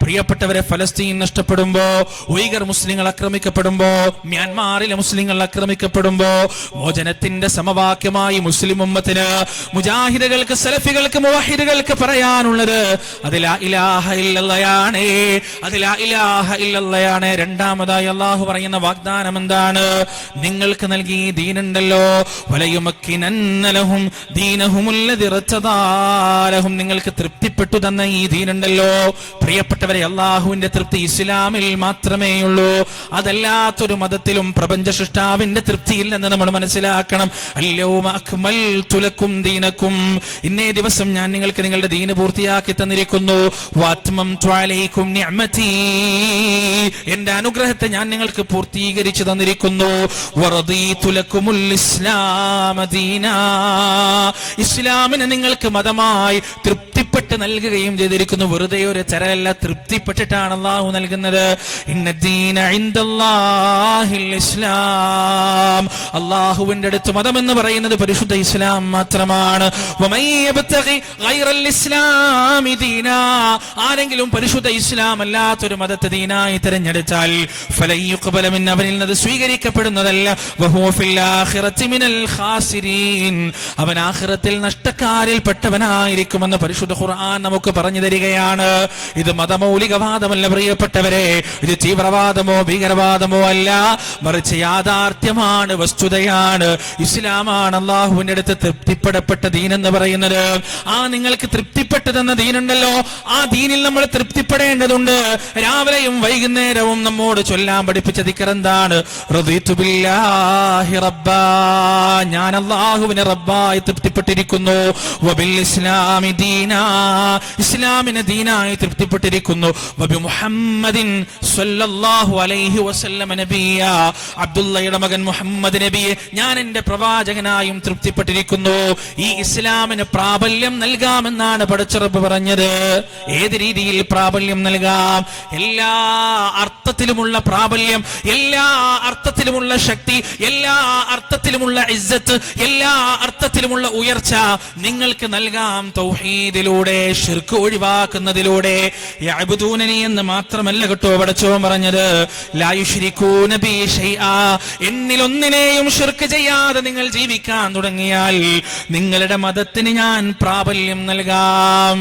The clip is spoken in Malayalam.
പ്രിയപ്പെട്ടവരെ, ഫലസ്തീൻ നഷ്ടപ്പെടുമ്പോ, ഉയ്ഗർ മുസ്ലിങ്ങൾ ആക്രമിക്കപ്പെടുമ്പോ, മ്യാൻമാറിലെ മുസ്ലിങ്ങൾ ആക്രമിക്കപ്പെടുമ്പോ, മോചനത്തിന്റെ സമവാക്യമായി മുസ്ലിം ഉമ്മത്തിന്, മുജാഹിദുകൾക്ക്, സലഫികൾക്ക്, മുവഹിദുകൾക്ക് പറയാനുള്ളത് അത് ലാ ഇലാഹ ഇല്ലല്ലാഹ്, അത് ലാ ഇലാഹ ഇല്ലല്ലാഹ്. രണ്ടാമതായി അല്ലാഹു പറയുന്ന വാഗ്ദാനം എന്താണ്? നിങ്ങൾക്ക് നൽകി ഈ ദീനുണ്ടല്ലോ, വലയുമക്കിനന്ന ലഹും ദീനഹുമുല്ലദി ഇർതദാ ലഹും, നിങ്ങൾക്ക് തൃപ്തിപ്പെട്ടു തന്ന ഈ ദീനുണ്ടല്ലോ. പ്രിയപ്പെട്ടവരെ, അല്ലാഹുവിന്റെ തൃപ്തി ഇസ്ലാമിൽ മാത്രമേ ഉള്ളൂ. അതല്ലാത്തൊരു മതത്തിലും പ്രപഞ്ച സൃഷ്ടാവിന്റെ തൃപ്തിയില്ലെന്ന് നമ്മൾ മനസ്സിലാക്കണം. അൽയൗമ അക്മൽതു ലക്കും ദീനക്കും, ഇന്നേ ദിവസം ഞാൻ നിങ്ങൾക്ക് നിങ്ങളുടെ ദീന് പൂർത്തിയാക്കി തന്നിരിക്കുന്നു. വഅത്മംതു അലൈക്കും നിഅമതി, എന്റെ അനുഗ്രഹത്തെ ഞാൻ നിങ്ങൾക്ക് പൂർത്തീകരിച്ചു തന്നിരിക്കുന്നു. വറദീതു ലക്കുമുൽ ഇസ്ലാമ ദീനാ, ഇസ്ലാമിനെ നിങ്ങൾക്ക് മതമായി തൃപ്തിപ്പെട്ട് നൽകുകയും ചെയ്തിരിക്കുന്നു. വെറുതെ ഒരു ചരലല്ല, തൃപ്തിപ്പെട്ടിട്ടാണ് അല്ലാഹു നൽകുന്നത്. ഇന്നദ്ദീന ഇൻദല്ലാഹിൽ ഇസ്ലാം, അല്ലാഹുവിന്റെ അടുത്ത് മതം എന്ന് പറയുന്നത് പരിശുദ്ധ ഇസ്ലാം മാത്രമാണ്. വമൻ യബ്തഗി ഗൈറൽ ഇസ്ലാമി ദീനാ, ആരെങ്കിലും പരിശുദ്ധ ഇസ്ലാം അല്ലാത്തൊരു മതത്തെ ദീനായി തിരഞ്ഞെടുത്താൽ ഫലൻ യുഖ്ബല മിൻ, അവനിൽ നിന്ന് സ്വീകരിക്കപ്പെടുന്നതല്ല. വഹുവ ഫിൽ ആഖിറതി മിനൽ ഖാസിരീൻ, അവൻ ആഖിറത്തിൽ നഷ്ടക്കാരിൽ പെട്ടവനായിരിക്കുമെന്ന് പരിശുദ്ധ ഖുർആൻ നമുക്ക് പറഞ്ഞു തരികയാണ്. ഇത് മതമൗലികവാദമല്ല പ്രിയപ്പെട്ടവരെ, ഇത് തീവ്രവാദമോ ഭീകരവാദമോ അല്ല, മറിച്ച് യാഥാർത്ഥ്യമാണ്, വസ്തുതയാണ്. ഇസ്ലാമാണ് അല്ലാഹുവിന്റെ അടുത്ത് തൃപ്തിപ്പെടപ്പെട്ട ദീൻ എന്ന് പറയുന്നത്. ആ നിങ്ങൾക്ക് തൃപ്തിപ്പെട്ടതെന്ന ദീനുണ്ടല്ലോ, ആ ദീനിൽ നമ്മൾ തൃപ്തിപ്പെടേണ്ടതുണ്ട്. രാവിലെയും വൈകുന്നേരവും നമ്മോട് ചൊല്ലാൻ പഠിപ്പിച്ച ദിക്ർ എന്താണ്? റദീതു ബില്ലാഹി റബ്ബാ, ഞാൻ അല്ലാഹുവിനെ റബ്ബായി തൃപ്തിപ്പെട്ടിരിക്കുന്നു. വബിൽ ഇസ്ലാമി ദീനാ, ഇസ്ലാമിനെ ദീനായി തൃപ്തിപ്പെട്ടിരിക്കുന്നു. വബി മുഹമ്മദിൻ സ്വല്ലല്ലാഹു അലൈഹി വസല്ലം നബിയ, അബ്ദുള്ളയുടെ മകൻ മുഹമ്മദ് നബിയെ ഞാൻ എന്റെ പ്രവാചകനായും തൃപ്തിപ്പെട്ടിരിക്കുന്നു. ഈ ഇസ്ലാമിന് പ്രാബല്യം നൽകാമെന്നാണ് പടച്ച റബ്ബ് പറഞ്ഞത്. ഏത് രീതിയിൽ പ്രാബല്യം നൽകാം? എല്ലാ അർത്ഥത്തിലുമുള്ള പ്രാബല്യം, എല്ലാ അർത്ഥത്തിലുമുള്ള ശക്തി, എല്ലാ അർത്ഥത്തിലുമുള്ള ഇസ്സത്ത്, എല്ലാ അർത്ഥത്തിലുമുള്ള ഉയർച്ച നിങ്ങൾക്ക് നൽകാം തൗഹീദിലൂടെ, ശിർക്ക് ഒഴിവാക്കുന്നതിലൂടെ. യഅ്ബുദൂനനി എന്ന് മാത്രമല്ല കേട്ടോ പടച്ചവൻ പറഞ്ഞത്, ലാ യുശ്രികൂന ബി ശൈആ, എന്നിലൊന്നിനെയും ശിർക്ക് ചെയ്യാതെ നിങ്ങൾ ജീവിക്കാൻ തുടങ്ങിയാൽ നിങ്ങളുടെ മതത്തിന് ഞാൻ പ്രാബല്യം നൽകാം.